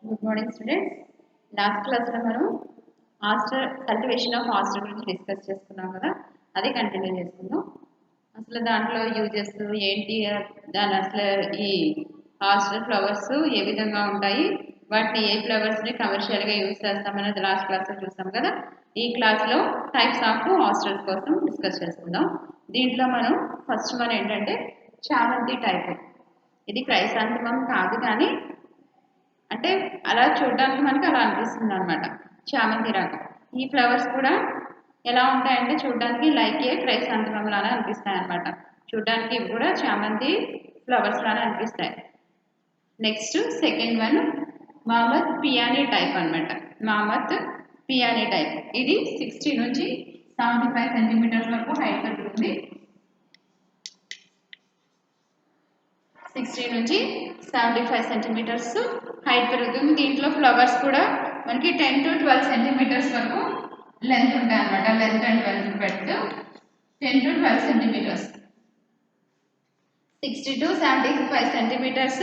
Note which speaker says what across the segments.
Speaker 1: Good morning students. Last క్లాస్లో మనం Aster cultivation of Aster గురించి డిస్కస్ చేసుకున్నాం కదా, అదే కంటిన్యూ చేసుకుందాం. అసలు దాంట్లో యూజెస్ ఏంటి, దాని అసలు ఈ ఆస్టర్ ఫ్లవర్స్ ఏ విధంగా ఉంటాయి, వాటిని ఏ ఫ్లవర్స్ని కమర్షియల్గా యూజ్ చేస్తామనేది లాస్ట్ క్లాస్లో చూస్తాం కదా. ఈ క్లాస్లో టైప్స్ ఆఫ్ ఆస్టర్స్ కోసం డిస్కస్ చేసుకుందాం. దీంట్లో మనం ఫస్ట్ మనం ఏంటంటే చామంతి టైప్. ఇది క్రైసాంథమం కాదు, కానీ అంటే అలా చూడడానికి మనకి అలా అనిపిస్తుంది అనమాట. చామంతి రకం. ఈ ఫ్లవర్స్ కూడా ఎలా ఉంటాయంటే చూడడానికి లైక్ ఏ క్రైసాంథమం లాగా అనిపిస్తాయి అనమాట. చూడడానికి ఇవి కూడా చామంతి ఫ్లవర్స్ లాగా అనిపిస్తాయి. Next second one mammoth peony type అనమాట. మహమ్మద్ పియానీ టైప్ ఇది 60 నుంచి 75 సెంటీమీటర్స్ వరకు హైట్ ఉంటుంది. 60 నుంచి 75 సెంటీమీటర్స్ హైట్ పెరుగుతుంది. దీంట్లో ఫ్లవర్స్ కూడా మనకి 10 to 12 సెంటీమీటర్స్ వరకు లెంత్ ఉంటాయి అనమాట. లెంత్ అండ్ వెడల్పు 10 to 12 సెంటీమీటర్స్. 60 to 75 సెంటీమీటర్స్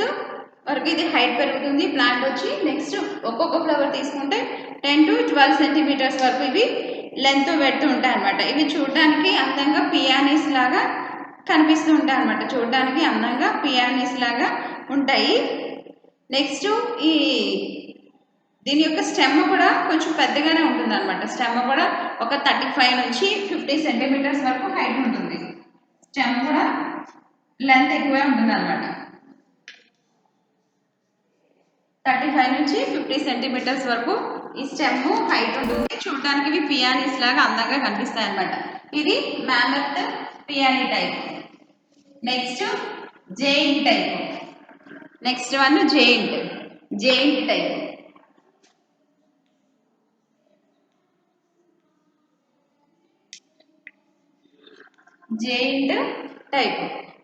Speaker 1: వరకు ఇది హైట్ పెరుగుతుంది. ప్లాంట్ వచ్చి నెక్స్ట్ ఒక్కొక్క ఫ్లవర్ తీసుకుంటే 10 to 12 సెంటీమీటర్స్ వరకు ఇవి లెంత్ పెడుతూ ఉంటాయి అనమాట. ఇవి చూడడానికి అందంగా పియానీస్ లాగా కనిపిస్తూ ఉంటాయి అనమాట. చూడడానికి అందంగా పియానీస్ లాగా ఉంటాయి. నెక్స్ట్ ఈ దీని యొక్క స్టెమ్ కూడా కొంచెం పెద్దగానే ఉంటుంది అనమాట. స్టెమ్ కూడా ఒక 35 నుంచి 50 సెంటీమీటర్స్ వరకు హైట్ ఉంటుంది. స్టెమ్ కూడా లెంత్ ఎక్కువే ఉంటుంది అనమాట. 35 నుంచి 50 సెంటీమీటర్స్ వరకు ఈ స్టెమ్ హైట్ ఉంటుంది. చూడడానికి ఇవి పియానీస్ లాగా అందంగా కనిపిస్తాయి అనమాట. ఇది mammoth peony type. Next giant type. Next one giant type. Giant type.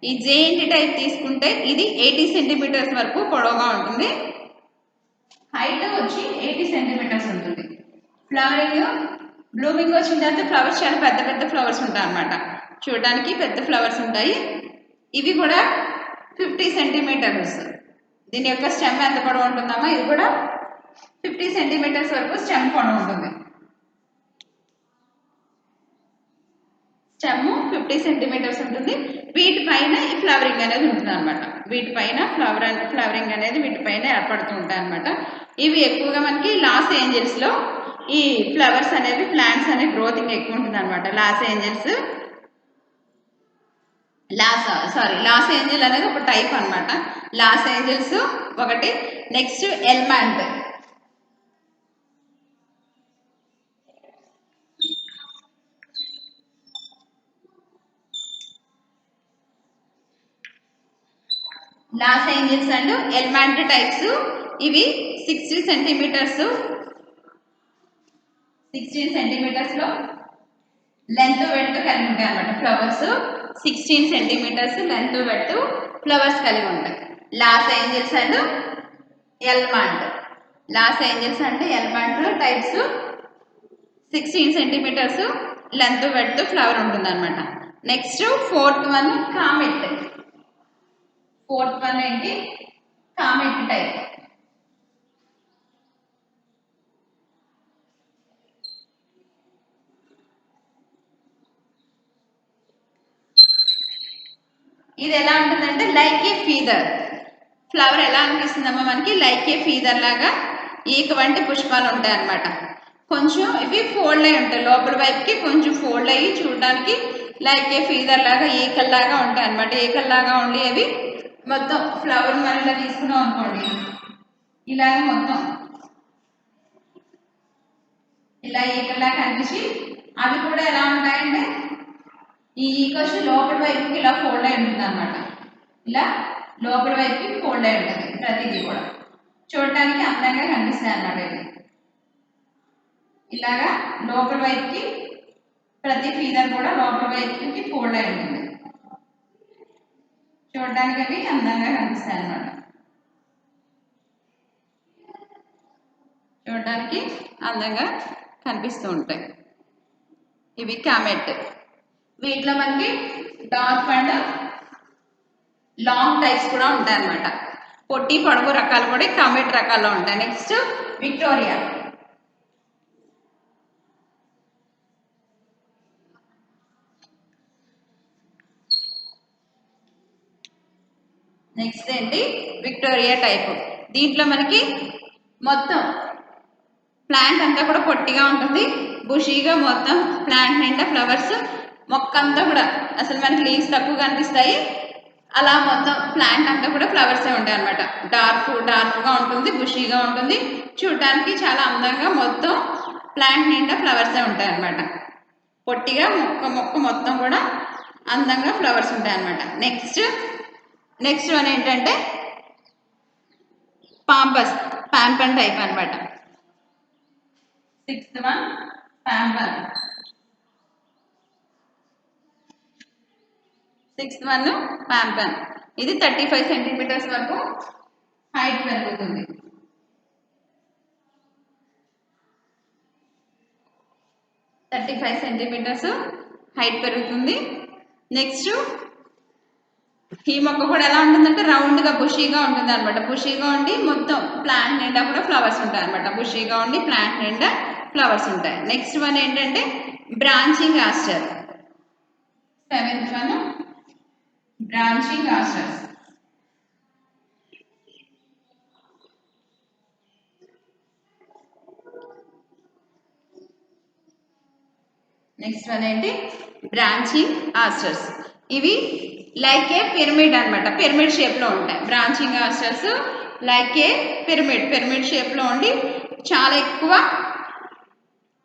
Speaker 1: ఈ జైంట్ టైప్ తీసుకుంటే ఇది 80 సెంటీమీటర్స్ వరకు పొడవుగా ఉంటుంది. హైట్ వచ్చి 80 సెంటీమీటర్స్ ఉంటుంది. ఫ్లవరింగ్ బ్లూమింగ్ వచ్చిన తర్వాత ఫ్లవర్స్ చాలా పెద్ద పెద్ద ఫ్లవర్స్ ఉంటాయి అన్నమాట. చూడడానికి పెద్ద ఫ్లవర్స్ ఉంటాయి. ఇవి కూడా 50 సెంటీమీటర్స్. దీని యొక్క స్టెమ్ ఎంత పొడవు ఉంటుందమ్మా? ఇది కూడా 50 సెంటీమీటర్స్ వరకు స్టెమ్ పొడవు ఉంటుంది. స్టెమ్ 50 సెంటీమీటర్స్ ఉంటుంది. వీటిపైన ఈ ఫ్లవరింగ్ అనేది ఉంటుంది అనమాట. వీటిపైన ఫ్లవరింగ్ అనేది వీటిపైన ఏర్పడుతూ ఉంటాయి అనమాట. ఇవి ఎక్కువగా మనకి లాస్ ఏంజల్స్ లో ఈ ఫ్లవర్స్ అనేవి ప్లాంట్స్ అనేవి గ్రోతింగ్ ఎక్కువ ఉంటుంది అనమాట. లాస్ ఏంజల్ అనేది ఒక టైప్ అనమాట. లాస్ ఏంజల్స్ ఒకటి. Next Elmont. Los Angeles and Elmont types. ఇవి 60 సెంటీమీటర్స్ 16 సెంటీమీటర్స్ లో లెంత్ వెడల్పు కలిగి ఉంటాయి అన్నమాట. ఫ్లవర్స్ 16 సెంటీమీటర్స్ లెంత్ వెడల్పు ఫ్లవర్స్ కలిగి ఉంటాయి. Los Angeles and Elmont. Los Angeles అంటే ఎల్మాంట్ టైప్స్ 16 సెంటీమీటర్స్ లెంత్ వెడల్పు ఫ్లవర్ ఉంటుంది అనమాట. Next fourth one comet. Fourth one ఏంటి? Comet type. ఇది ఎలా ఉంటుందంటే లైక్ ఏ ఫీదర్. ఫ్లవర్ ఎలా అనిపిస్తుందమ్మా మనకి? లైక్ ఏ ఫీదర్ లాగా ఈక వంటి పుష్పాలు ఉంటాయి అన్నమాట. కొంచెం ఇవి ఫోల్డ్ అయి ఉంటాయి, లోపల వైపుకి కొంచెం ఫోల్డ్ అయ్యి చూడడానికి లైక్ ఏ ఫీదర్ లాగా ఈకల్లాగా ఉంటాయి అన్నమాట. ఈకల్లాగా ఉండి అవి మొత్తం ఫ్లవర్ మనం ఇలా తీసుకున్నాం అనుకోండి, ఇలాగ మొత్తం ఇలా ఈకల్లాగా కనిపించి అవి కూడా ఎలా ఉంటాయంటే ఈ ఈక వచ్చి లోపల వైపుకి ఇలా ఫోల్డ్ అయి ఉంటుంది అనమాట. ఇలా లోపల వైపుకి ఫోల్డ్ అయి ఉంటుంది ప్రతిదీ కూడా. చూడటానికి అందంగా కనిపిస్తాయి అన్నమాట. ఇవి ఇలాగా లోపల వైపుకి ప్రతి ఫీదర్ కూడా లోపల వైపుకి ఫోల్డ్ అయి ఉంటుంది. చూడడానికి అవి అందంగా కనిపిస్తాయి అన్నమాట. చూడడానికి అందంగా కనిపిస్తూ ఉంటాయి. ఇవి కామెట్. వీటిలో మనకి డార్క్ అండ్ లాంగ్ టైప్స్ కూడా ఉంటాయి అన్నమాట. పొట్టి పొడవు రకాలు కూడా కామెట్ రకాల్లో ఉంటాయి. Next Victoria. నెక్స్ట్ ఏంటి విక్టోరియా టైప్. దీంట్లో మనకి మొత్తం ప్లాంట్ అంతా కూడా పొట్టిగా ఉంటుంది, బుషీగా మొత్తం ప్లాంట్ నిండా ఫ్లవర్స్, మొక్క అంతా కూడా అసలు మనకి లీవ్స్ తక్కువ కనిపిస్తాయి, అలా మొత్తం ప్లాంట్ అంతా కూడా ఫ్లవర్సే ఉంటాయి అనమాట. డార్క్గా ఉంటుంది, బుషీగా ఉంటుంది, చూడడానికి చాలా అందంగా మొత్తం ప్లాంట్ నిండా ఫ్లవర్సే ఉంటాయి అనమాట. పొట్టిగా మొక్క మొత్తం కూడా అందంగా ఫ్లవర్స్ ఉంటాయి అనమాట. నెక్స్ట్ వన్ ఏంటంటే పాంపన్ టైప్ అనమాట. Sixth one pompon. ఇది 35 సెంటీమీటర్స్ వరకు హైట్ పెరుగుతుంది. నెక్స్ట్ ఈ మొక్క కూడా ఎలా ఉంటుందంటే రౌండ్గా బుషీగా ఉంటుంది అనమాట. బుషీగా ఉండి మొత్తం ప్లాంట్ నిండా కూడా ఫ్లవర్స్ ఉంటాయి అనమాట. బుషీగా ఉండి ప్లాంట్ నిండా ఫ్లవర్స్ ఉంటాయి. నెక్స్ట్ వన్ ఏంటంటే branching aster. 7th one branching asters. Next one ఏంటి బ్రాంచింగ్ ఆస్టర్స్. ఇవి లైక్ ఏ పిరమిడ్ అనమాట, పిరమిడ్ షేప్లో ఉంటాయి. Branching asters like a pyramid షేప్లో ఉండి చాలా ఎక్కువ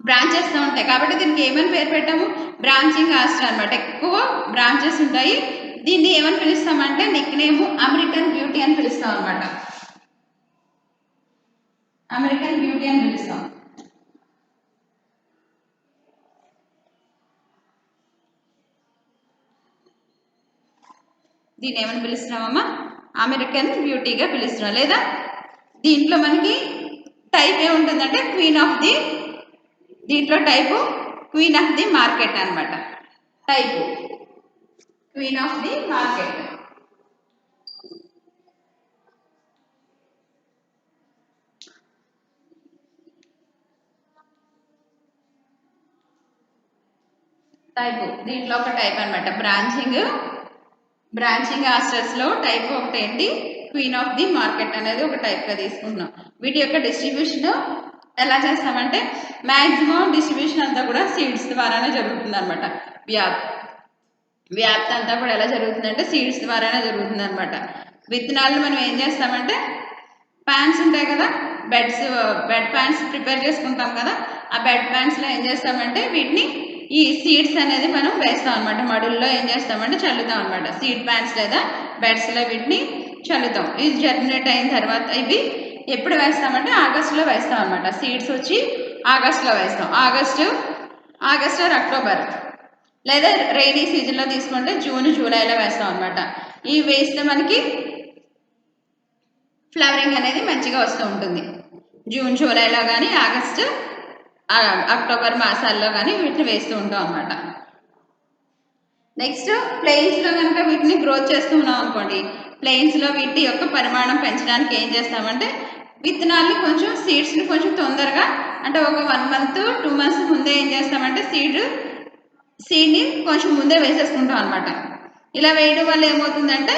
Speaker 1: బ్రాంచెస్తో ఉంటాయి కాబట్టి దీనికి ఏమని పేరు పెట్టాము, బ్రాంచింగ్ ఆస్టర్ అనమాట. ఎక్కువ బ్రాంచెస్ ఉంటాయి. దీన్ని ఏమని పిలుస్తామంటే నిక్నేమ్ అమెరికన్ బ్యూటీ అని పిలుస్తాం అనమాట. అమెరికన్ బ్యూటీ అని పిలుస్తాం. దీన్ని ఏమని పిలుస్తున్నామమ్మా, అమెరికన్ బ్యూటీగా పిలుస్తున్నాం. లేదా దీంట్లో మనకి టైప్ ఏముంటుందంటే దీంట్లో type queen of the market అనమాట. Type queen of the market. దీంట్లో ఒక టైప్ అనమాట. బ్రాంచింగ్ ఆస్టర్స్లో టైప్ ఒకటి ఏంటి క్వీన్ ఆఫ్ ది మార్కెట్ అనేది ఒక టైప్గా తీసుకుంటున్నాం. వీటి యొక్క డిస్ట్రిబ్యూషన్ ఎలా చేస్తామంటే మ్యాక్సిమం డిస్ట్రిబ్యూషన్ అంతా కూడా సీడ్స్ ద్వారానే జరుగుతుంది అనమాట. వ్యాప్తి అంతా కూడా ఎలా జరుగుతుందంటే సీడ్స్ ద్వారానే జరుగుతుంది అనమాట. విత్తనాలను మనం ఏం చేస్తామంటే ప్యాన్స్ ఉంటాయి కదా, బెడ్ ప్యాన్స్ ప్రిపేర్ చేసుకుంటాం కదా, ఆ బెడ్ ప్యాన్స్లో ఏం చేస్తామంటే వీటిని ఈ సీడ్స్ అనేది మనం వేస్తాం అనమాట. మడుల్లో ఏం చేస్తామంటే చల్లుతాం అనమాట. సీడ్ ప్యాన్స్ లేదా బెడ్స్లో వీటిని చల్లుతాం. ఇది జర్మినేట్ అయిన తర్వాత ఇవి ఎప్పుడు వేస్తామంటే ఆగస్టులో వేస్తాం అనమాట. సీడ్స్ వచ్చి ఆగస్టులో వేస్తాం. ఆగస్ట్ ఆర్ అక్టోబర్ లేదా రైనీ సీజన్లో తీసుకుంటే జూన్ జూలైలో వేస్తాం అనమాట. ఇవి వేస్తే మనకి ఫ్లవరింగ్ అనేది మంచిగా వస్తూ ఉంటుంది. జూన్ జూలైలో కానీ ఆగస్టు అక్టోబర్ మాసాల్లో కానీ వీటిని వేస్తూ ఉంటాం అనమాట. నెక్స్ట్ ప్లెయిన్స్లో కనుక వీటిని గ్రోత్ చేస్తూ ఉన్నాం అనుకోండి, ప్లెయిన్స్లో వీటి యొక్క పరిమాణం పెంచడానికి ఏం చేస్తామంటే విత్తనాలని కొంచెం సీడ్స్ని కొంచెం తొందరగా అంటే ఒక 1 month 2 months ముందే ఏం చేస్తామంటే సీడ్ని కొంచెం ముందే వేసేసుకుంటాం అనమాట. ఇలా వేయడం వల్ల ఏమవుతుందంటే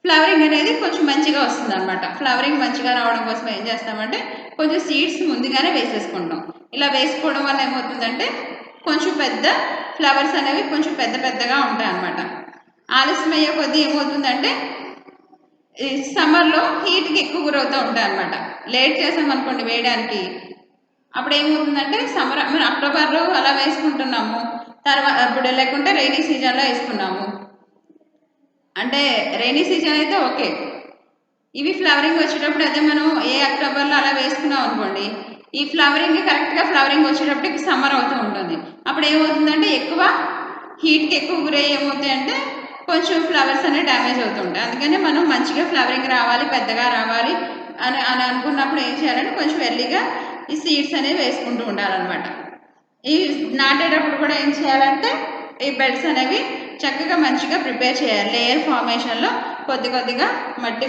Speaker 1: ఫ్లవరింగ్ అనేది కొంచెం మంచిగా వస్తుంది అనమాట. ఫ్లవరింగ్ మంచిగా రావడం కోసం ఏం చేస్తామంటే కొంచెం సీడ్స్ ముందుగానే వేసేసుకుంటాం. ఇలా వేసుకోవడం వల్ల ఏమవుతుందంటే కొంచెం పెద్ద ఫ్లవర్స్ అనేవి కొంచెం పెద్దగా ఉంటాయి అన్నమాట. ఆలస్యం అయ్యే కొద్దీ ఏమవుతుందంటే సమ్మర్లో హీట్కి ఎక్కువ గురవుతూ ఉంటాయి అన్నమాట. లేట్ చేసామనుకోండి వేయడానికి, అప్పుడు ఏమవుతుందంటే మనం అక్టోబర్లో అలా వేసుకుంటున్నాము, తర్వాత ఇప్పుడు లేకుంటే రైనీ సీజన్లో వేసుకున్నాము అంటే రైనీ సీజన్ అయితే ఓకే. ఇవి ఫ్లవరింగ్ వచ్చేటప్పుడు అదే మనం అక్టోబర్లో అలా వేసుకున్నాం అనుకోండి, ఈ కరెక్ట్గా ఫ్లవరింగ్ వచ్చేటప్పటికి సమ్మర్ అవుతూ ఉంటుంది. అప్పుడు ఏమవుతుందంటే ఎక్కువ హీట్కి ఎక్కువ గురై ఏమవుతాయంటే కొంచెం ఫ్లవర్స్ అనేవి డ్యామేజ్ అవుతుంటాయి. అందుకని మనం మంచిగా ఫ్లవరింగ్ రావాలి, పెద్దగా రావాలి అని అనుకున్నప్పుడు ఏం చేయాలంటే కొంచెం ఎర్లీగా ఈ సీడ్స్ అనేవి వేసుకుంటూ ఉండాలన్నమాట. ఈ నాటేటప్పుడు కూడా ఏం చేయాలంటే ఈ బెడ్స్ అనేవి చక్కగా మంచిగా ప్రిపేర్ చేయాలి. లేయర్ ఫార్మేషన్లో కొద్ది కొద్దిగా మట్టి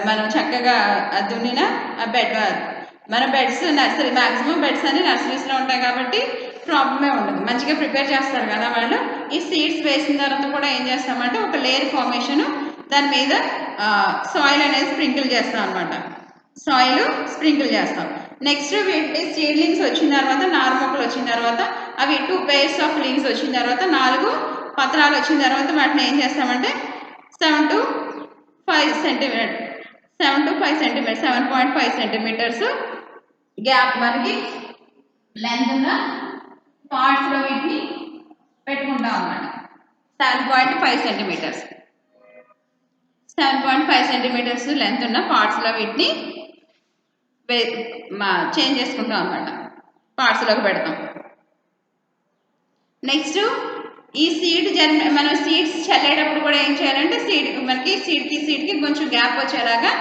Speaker 1: మనం చక్కగా దున్నిన బెడ్, మన బెడ్స్ నర్సరీ మ్యాక్సిమం బెడ్స్ అన్ని నర్సరీస్లో ఉంటాయి కాబట్టి ప్రాబ్లమే ఉండదు. మంచిగా ప్రిపేర్ చేస్తారు కదా వాళ్ళు. ఈ సీడ్స్ వేసిన తర్వాత కూడా ఏం చేస్తామంటే ఒక లేయర్ ఫార్మేషన్, దాని మీద సాయిల్ అనేది స్ప్రింకిల్ చేస్తాం అనమాట. సాయిల్ స్ప్రింకిల్ చేస్తాం. నెక్స్ట్ వీటి సీడ్లింగ్స్ వచ్చిన తర్వాత, నారు మొక్కలు వచ్చిన తర్వాత, అవి 2 pairs ఆఫ్ లీవ్స్ వచ్చిన తర్వాత, 4 పత్రాలు వచ్చిన తర్వాత వాటిని ఏం చేస్తామంటే 7 to 5 సెంటీమీటర్ 7.5 సెంటీమీటర్స్ గ్యాప్ మనకి లెంత్ ఉన్న పార్ట్స్లో వీటిని పెట్టుకుంటాం అన్నమాట. 7.5 సెంటీమీటర్స్ 7.5 సెంటీమీటర్స్ లెంత్ ఉన్న పార్ట్స్లో వీటిని చేంజ్ చేసుకుంటాం అన్నమాట. పార్ట్స్లోకి పెడతాం. నెక్స్ట్ ఈ సీడ్ మనం సీడ్స్ చల్లేటప్పుడు కూడా ఏం చేయాలంటే మనకి సీడ్కి కొంచెం గ్యాప్ వచ్చేలాగా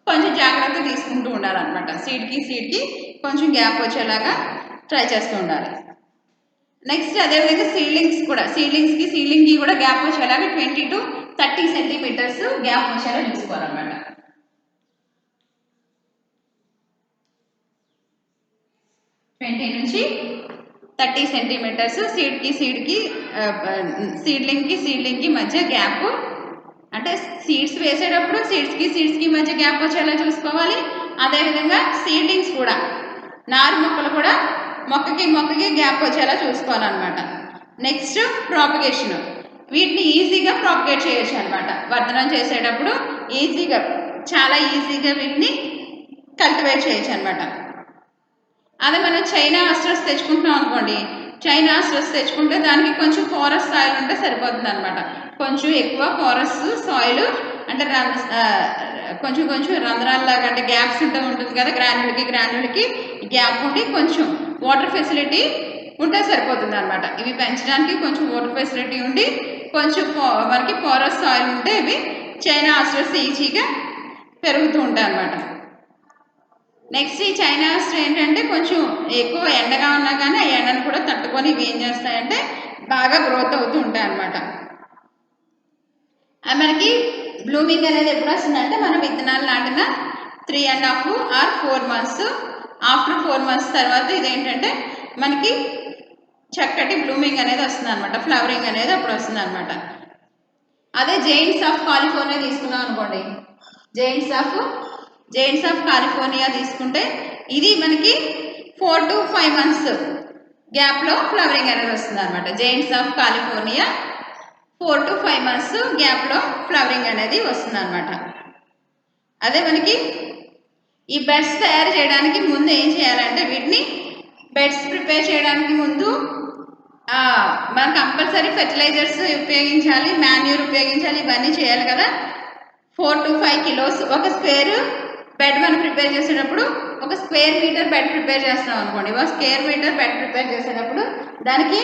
Speaker 1: కొంచెం జాగ్రత్త తీసుకుంటూ ఉండాలన్నమాట. సీడ్కి కొంచెం గ్యాప్ వచ్చేలాగా ట్రై చేస్తూ ఉండాలి. నెక్స్ట్ అదేవిధంగా సీడ్లింగ్కి కూడా గ్యాప్ వచ్చేలాగా 20 to 30 సెంటీమీటర్స్ గ్యాప్ వచ్చేలా చూసుకోవాలన్నమాట. నుంచి 30 సెంటీమీటర్స్ సీడ్లింగ్కి మధ్య గ్యాప్, అంటే సీడ్స్ వేసేటప్పుడు సీడ్స్కి మధ్య గ్యాప్ వచ్చేలా చూసుకోవాలి. అదేవిధంగా సీడ్లింగ్స్ కూడా, నారు మొక్కలు కూడా మొక్కకి గ్యాప్ వచ్చేలా చూసుకోవాలన్నమాట. నెక్స్ట్ ప్రాపగేషన్, వీటిని ఈజీగా ప్రాపగేట్ చేయొచ్చు అనమాట. వర్ధనం చేసేటప్పుడు చాలా ఈజీగా వీటిని కల్టివేట్ చేయొచ్చు అనమాట. అదే మనం చైనా ఆస్ట్రస్ తెచ్చుకుంటున్నాం అనుకోండి, చైనా ఆస్ట్రస్ తెచ్చుకుంటే దానికి కొంచెం పోరస్ సాయిల్ ఉంటే సరిపోతుంది అనమాట. కొంచెం ఎక్కువ పోరస్ సాయిల్ అంటే కొంచెం రంధ్రాలలాగా, అంటే గ్యాప్స్ ఉంటుంది కదా, గ్రాన్యుల్కి గ్యాప్ ఉండి కొంచెం వాటర్ ఫెసిలిటీ ఉంటే సరిపోతుంది అనమాట. ఇవి పెంచడానికి కొంచెం వాటర్ ఫెసిలిటీ ఉండి కొంచెం మనకి పోరస్ సాయిల్ ఉంటే ఇవి చైనా ఆస్ట్రస్ ఈజీగా పెరుగుతూ ఉంటాయి అనమాట. నెక్స్ట్ ఈ చైనా ఆస్ట్రస్ ఏంటంటే కొంచెం ఎక్కువ ఎండగా ఉన్నా కానీ ఆ ఎండను కూడా తట్టుకొని ఇవి ఏం చేస్తాయంటే బాగా గ్రోత్ అవుతూ ఉంటాయి అన్నమాట. మనకి బ్లూమింగ్ అనేది ఎప్పుడు వస్తుందంటే మనం విత్తనాలు నాటిన 3.5 or 4 months, ఆఫ్టర్ 4 months తర్వాత ఇదేంటంటే మనకి చక్కటి బ్లూమింగ్ అనేది వస్తుంది అనమాట. ఫ్లవరింగ్ అనేది అప్పుడు వస్తుంది అనమాట. అదే జైంట్స్ ఆఫ్ కాలిఫోర్నియా తీసుకున్నాం అనుకోండి, జైంట్స్ ఆఫ్ కాలిఫోర్నియా తీసుకుంటే ఇది మనకి 4 to 5 months గ్యాప్లో ఫ్లవరింగ్ అనేది వస్తుంది అనమాట. Giants of California 4 to 5 months గ్యాప్లో ఫ్లవరింగ్ అనేది వస్తుంది అనమాట. అదే మనకి ఈ బెడ్స్ తయారు చేయడానికి ముందు ఏం చేయాలంటే, వీటిని బెడ్స్ ప్రిపేర్ చేయడానికి ముందు మనం కంపల్సరీ ఫెర్టిలైజర్స్ ఉపయోగించాలి, మాన్యూర్ ఉపయోగించాలి, ఇవన్నీ చేయాలి కదా. 4 to 5 kilos ఒక స్క్వేర్ బెడ్ మనం ప్రిపేర్ చేసేటప్పుడు, ఒక స్క్వేర్ మీటర్ బెడ్ ప్రిపేర్ చేస్తాం అనుకోండి, ఒక స్క్వేర్ మీటర్ బెడ్ ప్రిపేర్ చేసేటప్పుడు దానికి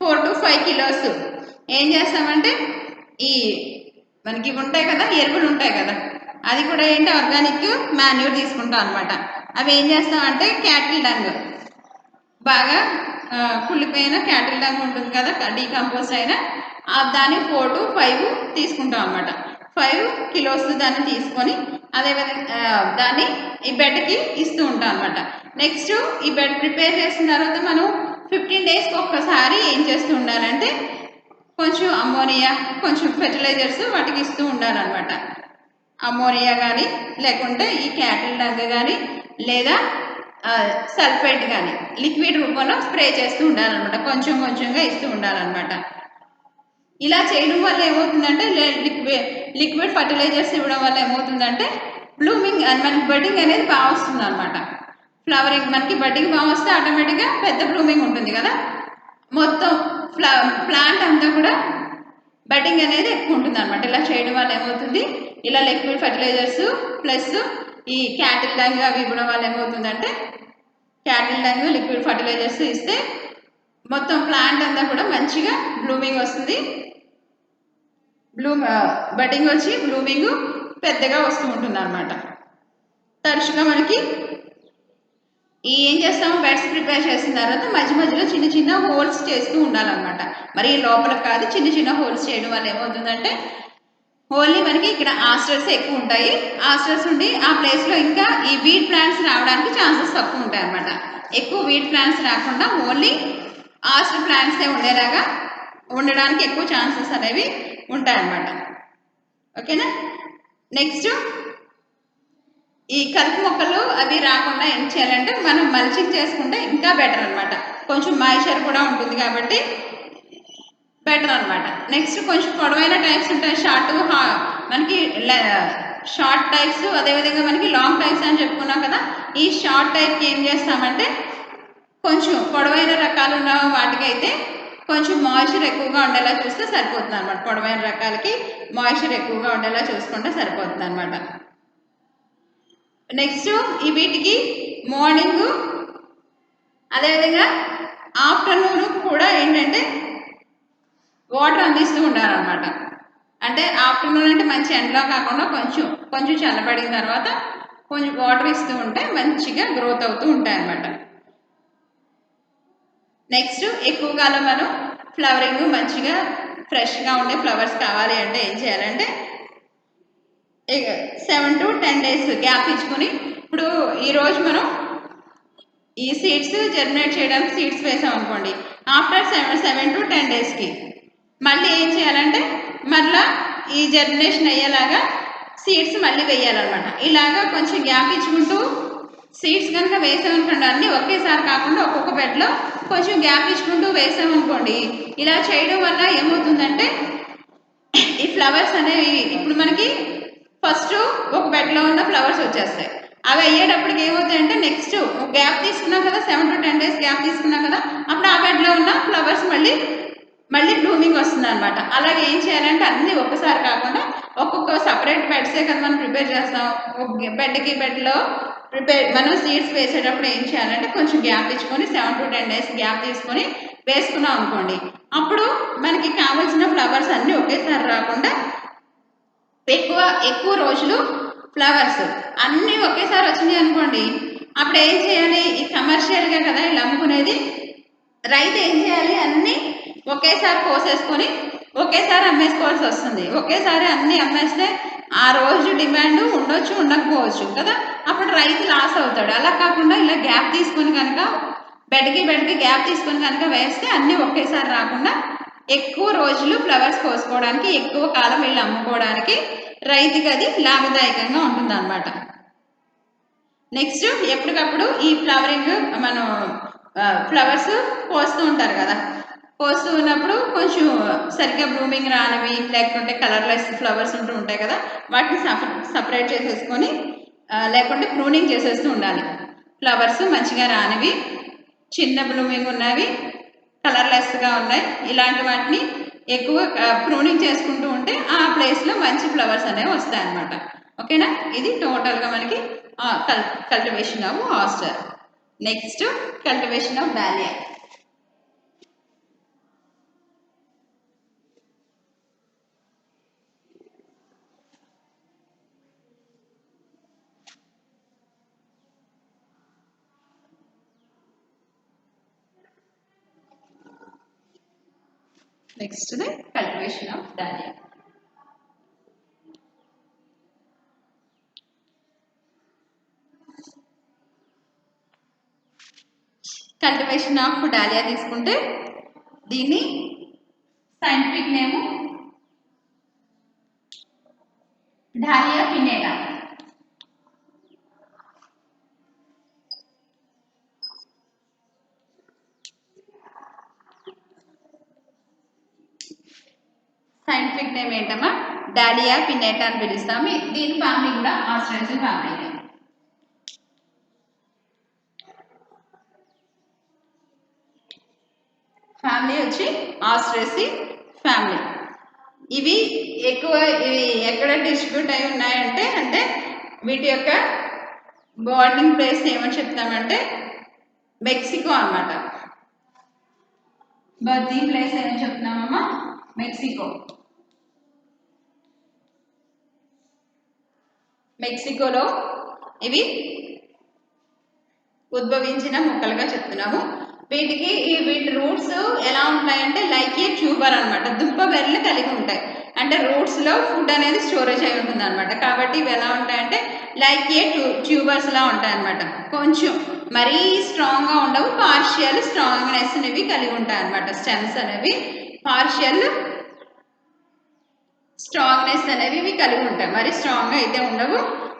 Speaker 1: 4 to 5 kilos ఏం చేస్తామంటే ఈ మనకి ఉంటాయి కదా, ఎరువులు ఉంటాయి కదా, అది కూడా ఏంటి ఆర్గానిక్ మాన్యూర్ తీసుకుంటాం అనమాట. అవి ఏం చేస్తామంటే క్యాటిల్ డంగ్, బాగా కుళ్ళిపోయిన క్యాటిల్ డంగ్ ఉంటుంది కదా, డీకంపోజ్ అయిన దాన్ని 4 to 5 తీసుకుంటాం అనమాట. 5 kilos దాన్ని తీసుకొని అదేవిధంగా దాన్ని ఈ బెడ్కి ఇస్తూ ఉంటాం అనమాట. నెక్స్ట్ ఈ బెడ్ ప్రిపేర్ చేసిన తర్వాత మనం 15 days ఒక్కసారి ఏం చేస్తూ ఉండాలంటే కొంచెం అమ్మోనియా, కొంచెం ఫెర్టిలైజర్స్ వాటికి ఇస్తూ ఉండాలన్నమాట. అమ్మోనియా కానీ, లేకుంటే ఈ క్యాటిల్ డంగ్ కానీ, లేదా సల్ఫేట్ కానీ లిక్విడ్ రూపంలో స్ప్రే చేస్తూ ఉండాలన్నమాట. కొంచెంగా ఇస్తూ ఉండాలన్నమాట. ఇలా చేయడం వల్ల ఏమవుతుందంటే, లిక్విడ్ ఫర్టిలైజర్స్ ఇవ్వడం వల్ల ఏమవుతుందంటే బ్లూమింగ్ మనకి బడ్డింగ్ అనేది బాగా వస్తుంది అనమాట. ఫ్లవరింగ్ మనకి బడ్డింగ్ బాగా వస్తే ఆటోమేటిక్గా పెద్ద బ్లూమింగ్ ఉంటుంది కదా, మొత్తం ప్లాంట్ అంతా కూడా బడ్డింగ్ అనేది ఎక్కువ ఉంటుంది అనమాట. ఇలా చేయడం వల్ల ఏమవుతుంది, ఇలా లిక్విడ్ ఫర్టిలైజర్స్ ప్లస్ ఈ క్యాటిల్ డంగ్ అవి ఇవ్వడం వల్ల ఏమవుతుందంటే, క్యాటిల్ డంగ్ లిక్విడ్ ఫర్టిలైజర్స్ ఇస్తే మొత్తం ప్లాంట్ అంతా కూడా మంచిగా బ్లూమింగ్ వస్తుంది. బడ్డింగ్ వచ్చి బ్లూమింగ్ పెద్దగా వస్తూ ఉంటుంది అనమాట. తరచుగా మనకి ఈ ఏం చేస్తాము, బెడ్స్ ప్రిపేర్ చేసిన తర్వాత మధ్య మధ్యలో చిన్న చిన్న హోల్స్ చేస్తూ ఉండాలన్నమాట. మరి లోపల కాదు, చిన్న చిన్న హోల్స్ చేయడం వల్ల ఏమవుతుందంటే ఓన్లీ మనకి ఇక్కడ ఆస్టర్స్ ఎక్కువ ఉంటాయి. ఆస్టర్స్ ఉండి ఆ ప్లేస్లో ఇంకా ఈ వీట్ ప్లాంట్స్ రావడానికి ఛాన్సెస్ తక్కువ ఉంటాయి అన్నమాట. ఎక్కువ వీట్ ప్లాంట్స్ రాకుండా ఓన్లీ ఆస్టర్ ప్లాంట్సే ఉండేలాగా ఉండడానికి ఎక్కువ ఛాన్సెస్ అనేవి ఉంటాయన్నమాట. ఓకేనా. నెక్స్ట్ ఈ కలుపు మొక్కలు అవి రాకుండా ఏం చేయాలంటే మనం మల్చింగ్ చేసుకుంటే ఇంకా బెటర్ అనమాట. కొంచెం మాయిశ్చర్ కూడా ఉంటుంది కాబట్టి బెటర్ అనమాట. నెక్స్ట్ కొంచెం పొడవైన టైప్స్ ఉంటాయి, మనకి షార్ట్ టైప్స్, అదేవిధంగా మనకి లాంగ్ టైప్స్ అని చెప్పుకున్నాం కదా. ఈ షార్ట్ టైప్కి ఏం చేస్తామంటే కొంచెం పొడవైన రకాలు ఉన్న వాటికైతే కొంచెం మాయిశ్చర్ ఎక్కువగా ఉండేలా చూస్తే సరిపోతుంది అనమాట. పొడవైన రకాలకి మాయిశ్చర్ ఎక్కువగా ఉండేలా చూసుకుంటే సరిపోతుంది అనమాట. నెక్స్ట్ ఈ వీటికి మార్నింగ్ అదేవిధంగా ఆఫ్టర్నూన్ కూడా ఏంటంటే వాటర్ అందిస్తూ ఉండాలన్నమాట. అంటే ఆఫ్టర్నూన్ అంటే మంచి ఎండలో కాకుండా కొంచెం కొంచెం చల్లబడిన తర్వాత కొంచెం వాటర్ ఇస్తూ ఉంటే మంచిగా గ్రోత్ అవుతూ ఉంటాయి అన్నమాట. నెక్స్ట్ ఎక్కువగా మనం ఫ్లవరింగ్ మంచిగా ఫ్రెష్గా ఉండే ఫ్లవర్స్ కావాలి అంటే ఏం చేయాలంటే 7 to 10 days గ్యాప్ ఇచ్చుకొని, ఇప్పుడు ఈరోజు మనం ఈ సీడ్స్ జర్మినేట్ చేయడానికి సీడ్స్ వేసాం అనుకోండి, ఆఫ్టర్ 7 to 10 daysకి మళ్ళీ ఏం చేయాలంటే మళ్ళీ ఈ జర్మినేషన్ అయ్యేలాగా సీడ్స్ మళ్ళీ వేయాలన్నమాట. ఇలాగా కొంచెం గ్యాప్ ఇచ్చుకుంటూ సీడ్స్ కనుక వేసామనుకోండి, అన్నీ ఒకేసారి కాకుండా ఒక్కొక్క బెడ్లో కొంచెం గ్యాప్ ఇచ్చుకుంటూ వేసామనుకోండి, ఇలా చేయడం వల్ల ఏమవుతుందంటే ఈ ఫ్లవర్స్ అనేవి ఇప్పుడు మనకి ఫస్ట్ ఒక బెడ్లో ఉన్న ఫ్లవర్స్ వచ్చేస్తాయి. అవి అయ్యేటప్పటికి ఏమవుతాయంటే నెక్స్ట్ గ్యాప్ తీసుకున్నాం కదా, 7 to 10 days గ్యాప్ తీసుకున్నాం కదా, అప్పుడు ఆ బెడ్లో ఉన్న ఫ్లవర్స్ మళ్ళీ బ్లూమింగ్ వస్తుంది అనమాట. అలాగే ఏం చేయాలంటే అన్నీ ఒక్కసారి కాకుండా ఒక్కొక్క సపరేట్ బెడ్సే కదా మనం ప్రిపేర్ చేస్తాం. బెడ్కి బెడ్లో మనం సీడ్స్ వేసేటప్పుడు ఏం చేయాలంటే కొంచెం గ్యాప్ ఇచ్చుకొని 7 to 10 days గ్యాప్ తీసుకొని వేసుకున్నాం అనుకోండి, అప్పుడు మనకి కావాల్సిన ఫ్లవర్స్ అన్నీ ఒకేసారి రాకుండా ఎక్కువ రోజులు ఫ్లవర్స్ అన్నీ ఒకేసారి వచ్చినాయి అనుకోండి, అప్పుడు ఏం చేయాలి, ఈ కమర్షియల్గా కదా వీళ్ళు అమ్ముకునేది, రైతు ఏం చేయాలి, అన్నీ ఒకేసారి కోసేసుకొని ఒకేసారి అమ్మేసుకోవాల్సి వస్తుంది. ఒకేసారి అన్నీ అమ్మేస్తే ఆ రోజు డిమాండ్ ఉండొచ్చు ఉండకపోవచ్చు కదా, అప్పుడు రైతు లాస్ అవుతాడు. అలా కాకుండా ఇలా గ్యాప్ తీసుకొని కనుక బెడ్కి గ్యాప్ తీసుకొని కనుక వేస్తే అన్నీ ఒకేసారి రాకుండా ఎక్కువ రోజులు ఫ్లవర్స్ కోసుకోవడానికి, ఎక్కువ కాలం వీళ్ళు అమ్ముకోవడానికి రైతుకి అది లాభదాయకంగా ఉంటుంది అన్నమాట. నెక్స్ట్ ఎప్పటికప్పుడు ఈ ఫ్లవరింగ్ మనం ఫ్లవర్స్ పోస్తూ ఉంటారు కదా, పోస్తూ ఉన్నప్పుడు కొంచెం సరిగ్గా బ్లూమింగ్ రానివి లేకుంటే కలర్లెస్ ఫ్లవర్స్ ఉంటూ ఉంటాయి కదా, వాటిని సపరేట్ చేసేసుకొని లేకుంటే ప్రూనింగ్ చేసేస్తూ ఉండాలి. ఫ్లవర్స్ మంచిగా రానివి, చిన్న బ్లూమింగ్ ఉన్నవి, కలర్లెస్గా ఉన్నాయి, ఇలాంటి వాటిని ఎక్కువ ప్రూనింగ్ చేసుకుంటూ ఉంటే ఆ ప్లేస్లో మంచి ఫ్లవర్స్ అనేవి వస్తాయి అన్నమాట. ఓకేనా. ఇది టోటల్గా మనకి cultivation of aster. Next cultivation of dahlia. Next the cultivation of dahlia. Cultivation of dahlia తీసుకుంటే దీన్ని scientific name dahlia pinnata. Scientific name ఏంటమ్మా, డాలియా పినేటా అని పిలుస్తాము. దీని ఫ్యామిలీ కూడా ఆస్ట్రేసి ఫ్యామిలీ. ఫ్యామిలీ వచ్చి ఆస్ట్రేసి ఫ్యామిలీ. ఇవి ఎక్కడ డిస్ట్రిబ్యూట్ అయి ఉన్నాయంటే అంటే వీటి యొక్క బర్డింగ్ ప్లేస్ ఏమని చెప్తామంటే మెక్సికో అన్నమాట. బర్డింగ్ ప్లేస్ ఏమని చెప్తున్నామమ్మా, మెక్సికో. మెక్సికోలో ఇవి ఉద్భవించిన మొక్కలుగా చెప్తున్నాము. వీటి రూట్స్ ఎలా ఉంటాయంటే లైక్ ఏ ట్యూబర్ అనమాట, దుంప బెర్రలు కలిగి ఉంటాయి. అంటే రూట్స్ లో ఫుడ్ అనేది స్టోరేజ్ అయి ఉంటుంది అనమాట. కాబట్టి ఇవి ఎలా ఉంటాయంటే లైక్ ఏ ట్యూబర్స్ లా ఉంటాయి అనమాట. కొంచెం మరీ స్ట్రాంగ్ గా ఉండవు, పార్షియల్ స్ట్రాంగ్నెస్ అనేవి కలిగి ఉంటాయి అనమాట. స్టెమ్స్ అనేవి పార్షియల్ స్ట్రాంగ్నెస్ అనేవి ఇవి కలిగి ఉంటాయి, మరి స్ట్రాంగ్ గా అయితే ఉండవు.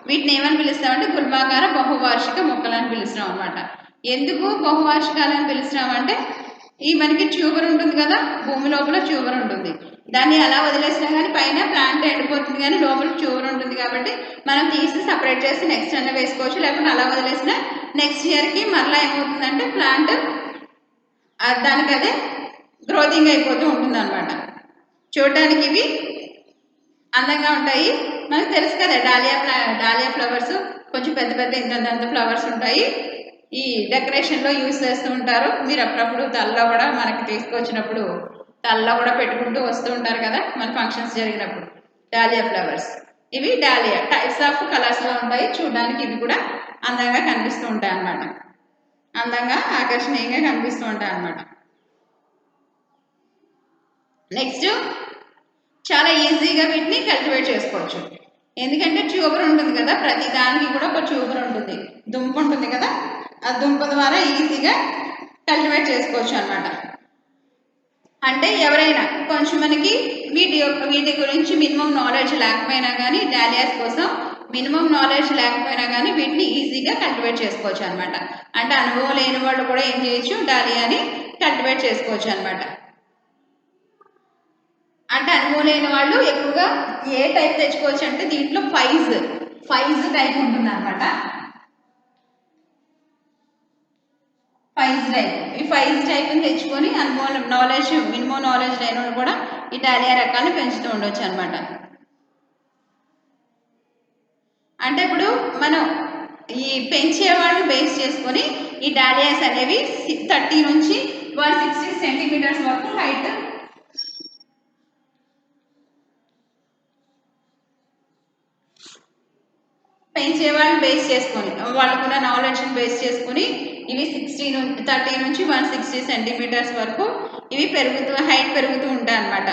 Speaker 1: వీటిని ఏమని పిలుస్తామంటే గుల్మాకార బహువార్షిక మొక్కలని పిలుస్తాం అనమాట. ఎందుకు బహువార్షికాలని పిలుస్తామంటే ఈ మనకి ట్యూబర్ ఉంటుంది కదా, భూమి లోపల ట్యూబర్ ఉంటుంది. దాన్ని అలా వదిలేసినా కానీ పైన ప్లాంట్ ఎండిపోతుంది, కానీ లోపల ట్యూబర్ ఉంటుంది. కాబట్టి మనం తీసి సపరేట్ చేసి నెక్స్ట్ అన్న వేసుకోవచ్చు, లేకపోతే అలా వదిలేసిన నెక్స్ట్ ఇయర్కి మరలా ఏమవుతుందంటే ప్లాంట్ దానికి అదే గ్రోతింగ్ అయిపోతూ ఉంటుంది అనమాట. చూడడానికి ఇవి అందంగా ఉంటాయి. మనకు తెలుసు కదా డాలియా ఫ్లవర్స్ కొంచెం పెద్ద పెద్ద ఇంత ఫ్లవర్స్ ఉంటాయి. ఈ డెకరేషన్లో యూజ్ చేస్తూ ఉంటారు. మీరు అప్పుడప్పుడు తలలో కూడా మనకి తీసుకొచ్చినప్పుడు తలలో కూడా పెట్టుకుంటూ వస్తూ ఉంటారు కదా మన ఫంక్షన్స్ జరిగినప్పుడు. డాలియా ఫ్లవర్స్ ఇవి డాలియా టైప్స్ ఆఫ్ కలర్స్లో ఉంటాయి. చూడడానికి ఇవి కూడా అందంగా కనిపిస్తూ ఉంటాయి అన్నమాట. అందంగా ఆకర్షణీయంగా కనిపిస్తూ ఉంటాయి అన్నమాట. నెక్స్ట్ చాలా ఈజీగా వీటిని కల్టివేట్ చేసుకోవచ్చు. ఎందుకంటే ట్యూబర్ ఉంటుంది కదా, ప్రతి దానికి కూడా ఒక ట్యూబర్ ఉంటుంది, దుంప ఉంటుంది కదా, ఆ దుంప ద్వారా ఈజీగా కల్టివేట్ చేసుకోవచ్చు అనమాట. అంటే ఎవరైనా కొంచెం మనకి వీటి గురించి మినిమం నాలెడ్జ్ లేకపోయినా కానీ, డాలియాస్ కోసం మినిమం నాలెడ్జ్ లేకపోయినా కానీ వీటిని ఈజీగా కల్టివేట్ చేసుకోవచ్చు అనమాట. అంటే అనుభవం లేని వాళ్ళు కూడా ఏం చేయొచ్చు, డాలియాని కల్టివేట్ చేసుకోవచ్చు అనమాట. అంటే అనుభవం లేని వాళ్ళు ఎక్కువగా ఏ టైప్ తెచ్చుకోవచ్చు అంటే దీంట్లో ఫైజ్ టైప్ ఉంటుంది అనమాట. ఈ ఫైజ్ టైప్ని తెచ్చుకొని అనుభవం మినిమం నాలెడ్జ్ లేని వాళ్ళు కూడా ఈ డాలియా రకాలను పెంచుతూ ఉండొచ్చు అనమాట. అంటే ఇప్పుడు మనం ఈ పెంచే వాళ్ళు బేస్ చేసుకొని ఈ డాలియాస్ అనేవి 30 నుంచి 160 సెంటీమీటర్స్ వరకు హైట్ పెంచే వాళ్ళు బేస్ చేసుకొని, వాళ్ళకున్న నాలెడ్జ్ని బేస్ చేసుకొని ఇవి 30 నుంచి 160 సెంటీమీటర్స్ వరకు ఇవి హైట్ పెరుగుతూ ఉంటాయి అన్నమాట.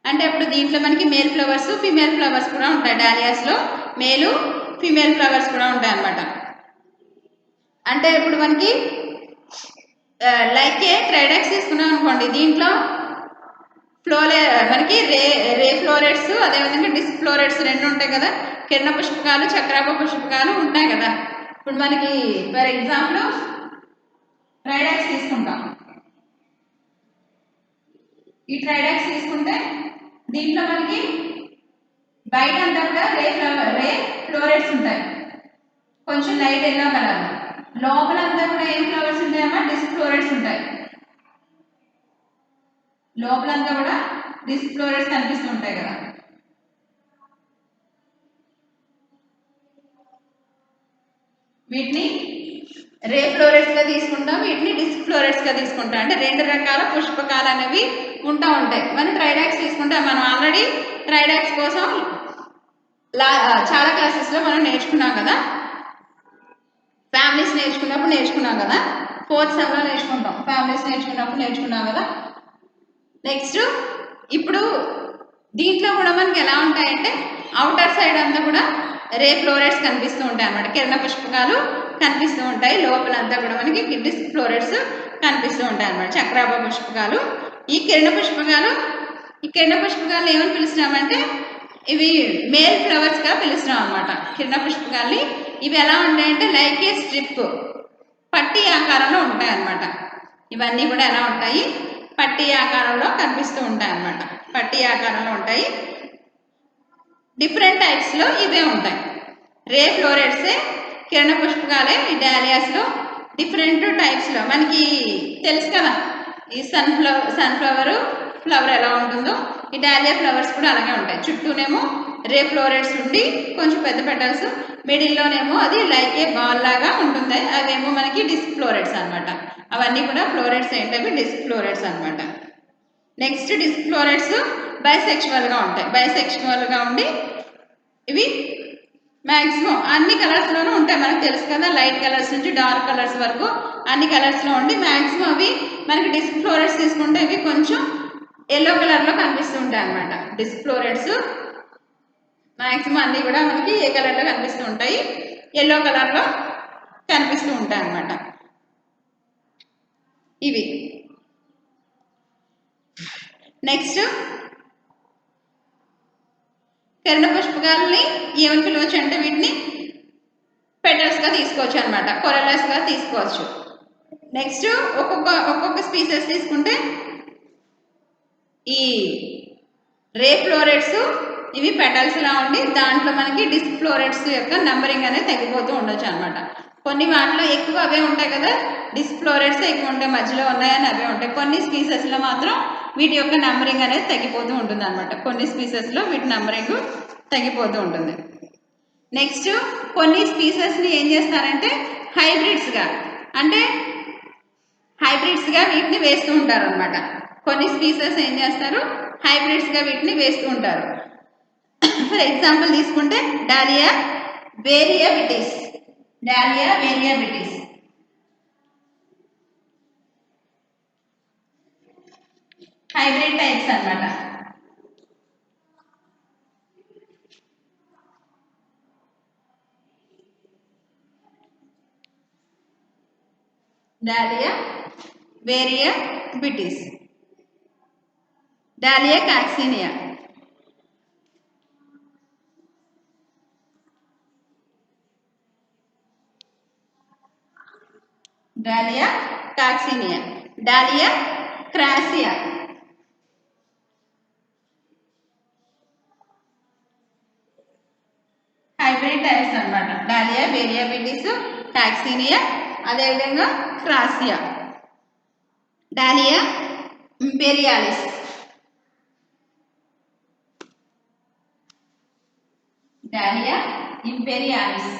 Speaker 1: అంటే ఇప్పుడు దీంట్లో మనకి మేల్ ఫ్లవర్స్ ఫీమేల్ ఫ్లవర్స్ కూడా ఉంటాయి. డాలియాస్లో మేలు ఫీమేల్ ఫ్లవర్స్ కూడా ఉంటాయి అన్నమాట. అంటే ఇప్పుడు మనకి లైక్ ఏ ట్రైడాక్స్ తీసుకున్నాం అనుకోండి, దీంట్లో మనకి రే ఫ్లోరెట్స్ అదేవిధంగా డిస్క్ ఫ్లోరెట్స్ రెండు ఉంటాయి కదా. కిరణ పుష్పకాలు చక్రాప పుష్పకాలు ఉంటాయి కదా. ఇప్పుడు మనకి ఫర్ ఎగ్జాంపుల్ ట్రైడాక్స్ తీసుకుంటాం. ఈ ట్రైడాక్స్ తీసుకుంటే దీంట్లో మనకి బయట అంతా కూడా రే ఫ్లోరెట్స్ ఉంటాయి, కొంచెం లైట్ ఎల్లో కలర్. లోపలంతా కూడా ఏం ఫ్లవర్స్ ఉంటాయమ్మా, డిస్క్ ఫ్లోరెట్స్ ఉంటాయి. లోపలంతా కూడా డిస్క్ ఫ్లోరెట్స్ కనిపిస్తూ ఉంటాయి కదా. వీటిని రే ఫ్లోరెట్స్ గా తీసుకుంటాం, వీటిని డిస్క్ ఫ్లోరెట్స్ గా తీసుకుంటాం. అంటే రెండు రకాల పుష్పకాలు అనేవి ఉంటాయి. మనం ట్రైడాక్స్ తీసుకుంటాం. మనం ఆల్రెడీ ట్రైడాక్స్ కోసం చాలా క్లాసెస్ లో మనం నేర్చుకున్నాం కదా, ఫ్యామిలీస్ నేర్చుకున్నాం కదా, 4th సెమ్లో నేర్చుకుంటాం. ఫ్యామిలీస్ నేర్చుకున్నాం కదా. నెక్స్ట్ ఇప్పుడు దీంట్లో కూడా మనకి ఎలా ఉంటాయంటే అవుటర్ సైడ్ అంతా కూడా రే ఫ్లోరెట్స్ కనిపిస్తూ ఉంటాయి అన్నమాట. కిరణ పుష్పకాలు కనిపిస్తూ ఉంటాయి. లోపలంతా కూడా మనకి డిస్క్ ఫ్లోరెట్స్ కనిపిస్తూ ఉంటాయి అన్నమాట, చక్రాభ పుష్పకాలు. ఈ కిరణ పుష్పకాలు ఏమని పిలుస్తున్నామంటే ఇవి మేల్ ఫ్లవర్స్ గా పిలుస్తున్నాం అన్నమాట. కిరణ పుష్పకాలని ఇవి ఎలా ఉంటాయంటే లైక్ ఏ స్ట్రిప్, పట్టి ఆకారంలో ఉంటాయి అన్నమాట. ఇవన్నీ కూడా ఎలా ఉంటాయి, పట్టి ఆకారంలో కనిపిస్తూ ఉంటాయి అన్నమాట. పట్టి ఆకారంలో ఉంటాయి. డిఫరెంట్ టైప్స్లో ఇవే ఉంటాయి. రే ఫ్లోరెట్సే కిరణ పుష్పకాలే ఈ డాలియాస్లో డిఫరెంట్ టైప్స్లో మనకి తెలుసు కదా. ఈ సన్ఫ్లవర్ ఫ్లవర్ ఎలా ఉంటుందో ఈ డాలియా ఫ్లవర్స్ కూడా అలాగే ఉంటాయి. చుట్టూనేమో రే ఫ్లోరెట్స్ ఉండి కొంచెం పెద్ద పెటల్స్, మిడిల్లోనేమో అది లైక్ ఏ బాల్ లాగా ఉంటుంది. అవేమో మనకి డిస్క్ ఫ్లోరెట్స్ అనమాట. అవన్నీ కూడా ఫ్లోరెట్స్ ఏంటవి డిస్క్ ఫ్లోరెట్స్ అనమాట. నెక్స్ట్ డిస్క్ ఫ్లోరెట్స్ బైసెక్షువల్గా ఉంటాయి. బైసెక్షువల్గా ఉండి ఇవి మ్యాక్సిమం అన్ని కలర్స్లోనూ ఉంటాయి, మనకు తెలుసు కదా, లైట్ కలర్స్ నుంచి డార్క్ కలర్స్ వరకు అన్ని కలర్స్లో ఉండి మ్యాక్సిమం అవి మనకి డిస్క్ ఫ్లోరెట్స్ తీసుకుంటే ఇవి కొంచెం ఎల్లో కలర్లో కనిపిస్తూ ఉంటాయి అన్నమాట. డిస్క్ ఫ్లోరెట్స్ మ్యాక్సిమం అన్నీ కూడా మనకి ఏ కలర్లో కనిపిస్తూ ఉంటాయి, ఎల్లో కలర్లో కనిపిస్తూ ఉంటాయి అన్నమాట. ఇవి నెక్స్ట్ కిరణ పుష్పకాలని ఏమని పిలవచ్చు అంటే వీటిని పెటల్స్గా తీసుకోవచ్చు అనమాట, కొరలస్గా తీసుకోవచ్చు. నెక్స్ట్ ఒక్కొక్క స్పీసెస్ తీసుకుంటే ఈ రే ఫ్లోరెట్స్ ఇవి పెటల్స్ లా ఉండి దాంట్లో మనకి డిస్క్ ఫ్లోరెట్స్ యొక్క నంబరింగ్ అనేది తగ్గిపోతూ ఉండొచ్చు అనమాట. కొన్ని వాటిలో ఎక్కువ అవే ఉంటాయి కదా, డిస్క్ ఫ్లోరెట్స్ ఎక్కువ ఉంటాయి, మధ్యలో ఉన్నాయని అవే ఉంటాయి. కొన్ని స్పీసెస్లో మాత్రం వీటి యొక్క నంబరింగ్ అనేది తగ్గిపోతూ ఉంటుంది అనమాట. కొన్ని స్పీసెస్లో వీటి నంబరింగ్ తగ్గిపోతూ ఉంటుంది. నెక్స్ట్ కొన్ని స్పీసెస్ని ఏం చేస్తారంటే హైబ్రిడ్స్గా వీటిని వేస్తూ ఉంటారు అనమాట. కొన్ని స్పీసెస్ ఏం చేస్తారు, హైబ్రిడ్స్గా వీటిని వేస్తూ ఉంటారు. ఫర్ ఎగ్జాంపుల్ తీసుకుంటే డాలియా వేరియబిలిటీస్ హైబ్రిడ్ టైప్స్ అన్నమాట. Dahlia variabilis, dahlia coccinea, dahlia coccinea, dahlia crassia, hybrid types అన్నమాట. డాలియా వేరియబిలిటీస్, కాక్సినియా, అదేవిధంగా crassia, dahlia imperialis, dahlia imperialis,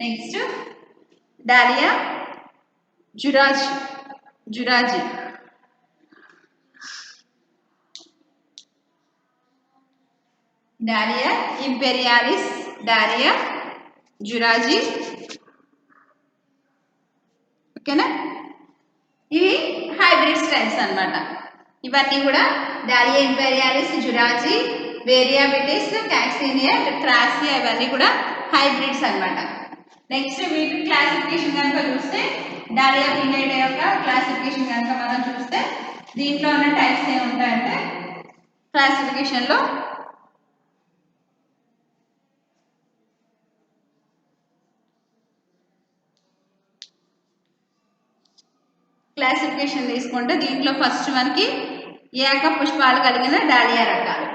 Speaker 1: next dahlia juarezii, dahlia imperialis, dahlia juarezii. ఓకేనా, ఇవి hybrid types అన్నమాట. ఇవన్నీ కూడా dahlia ఇంపీరియాలిస్, జురాజీ, వేరియబిలిటీస్, కాక్సినియా, క్రాసియా ఇవన్నీ కూడా హైబ్రిడ్స్ అన్నమాట. నెక్స్ట్ వీటి క్లాసిఫికేషన్ కనుక చూస్తే డాలియా పిల్లెటా యొక్క క్లాసిఫికేషన్ కనుక మనం చూస్తే దీంట్లో ఉన్న టైప్స్ ఏముంటాయంటే క్లాసిఫికేషన్లో తీసుకుంటే దీంట్లో ఫస్ట్ మనకి ఏక పుష్పాలు కలిగిన డాలియా రకాలు.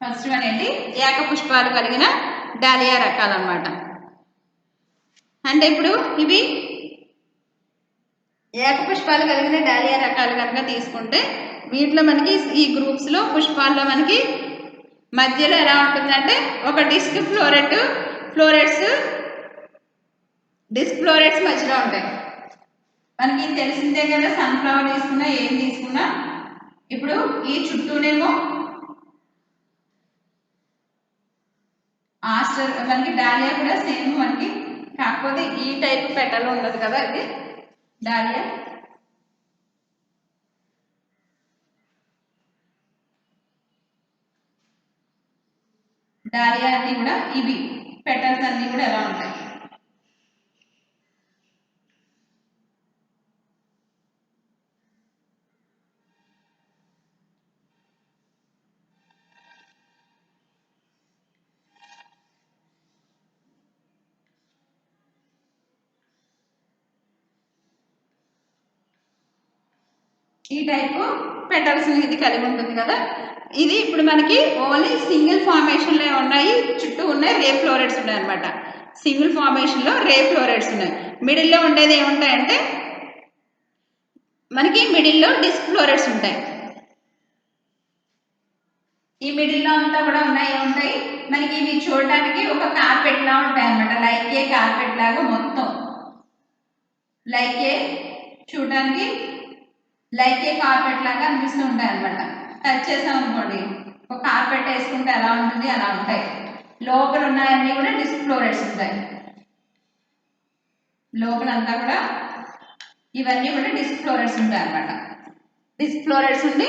Speaker 1: ఫస్ట్ వన్ ఏంటి, ఏక పుష్పాలు కలిగిన డాలియా రకాలు అన్నమాట. అంటే ఇప్పుడు ఇవి ఏకపుష్పాలు కలిగిన డాలియా రకాలు కనుక తీసుకుంటే వీటిలో మనకి ఈ గ్రూప్స్లో పుష్పాల్లో మనకి మధ్యలో ఎలా ఉంటుందంటే ఒక డిస్క్ ఫ్లోరెట్స్ మధ్యలో ఉంటాయి. మనకి తెలిసిందే కదా, సన్ఫ్లవర్ తీసుకున్నా ఏం తీసుకున్నా ఇప్పుడు ఈ చుట్టూనేమో ఆస్టర్ మనకి డాలియా కూడా సేమ్ మనకి, కాకపోతే ఈ టైప్ పెటల్ ఉండదు కదా, ఇది డాలియా అన్ని కూడా ఇవి పెటల్స్ అన్ని కూడా ఎలా ఉంటాయి. ఈ టైపు పెటల్స్ ఇది కలిగి ఉంటుంది కదా. ఇది ఇప్పుడు మనకి ఓన్లీ సింగిల్ ఫార్మేషన్లో ఉన్నాయి, చుట్టూ ఉన్నాయి రే ఫ్లోరెట్స్ ఉన్నాయి అనమాట. సింగిల్ ఫార్మేషన్లో రే ఫ్లోరెట్స్ ఉన్నాయి. మిడిల్లో ఉండేది ఏముంటాయంటే మనకి మిడిల్లో డిస్క్ ఫ్లోరెట్స్ ఉంటాయి. ఈ మిడిల్లో అంతా కూడా ఉన్నాయి ఏముంటాయి మనకి, ఇవి చూడడానికి ఒక కార్పెట్ లా ఉంటాయి అనమాట. లైక్ ఏ కార్పెట్ లాగా మొత్తం లైక్ ఏ చూడడానికి లైక్ ఏ కార్పెట్ లాగా అనిపిస్తూ ఉంటాయి అనమాట. టచ్ చేసాం అనుకోండి ఒక కార్పెట్ వేసుకుంటే ఎలా ఉంటుంది అలా ఉంటాయి. లోపల ఉన్నాయన్నీ కూడా డిస్క్ ఫ్లోరెట్స్ ఉంటాయి. లోపలంతా కూడా ఇవన్నీ కూడా డిస్క్ ఫ్లోరెట్స్ ఉంటాయి అనమాట. డిస్క్ ఫ్లోరెట్స్ ఉండి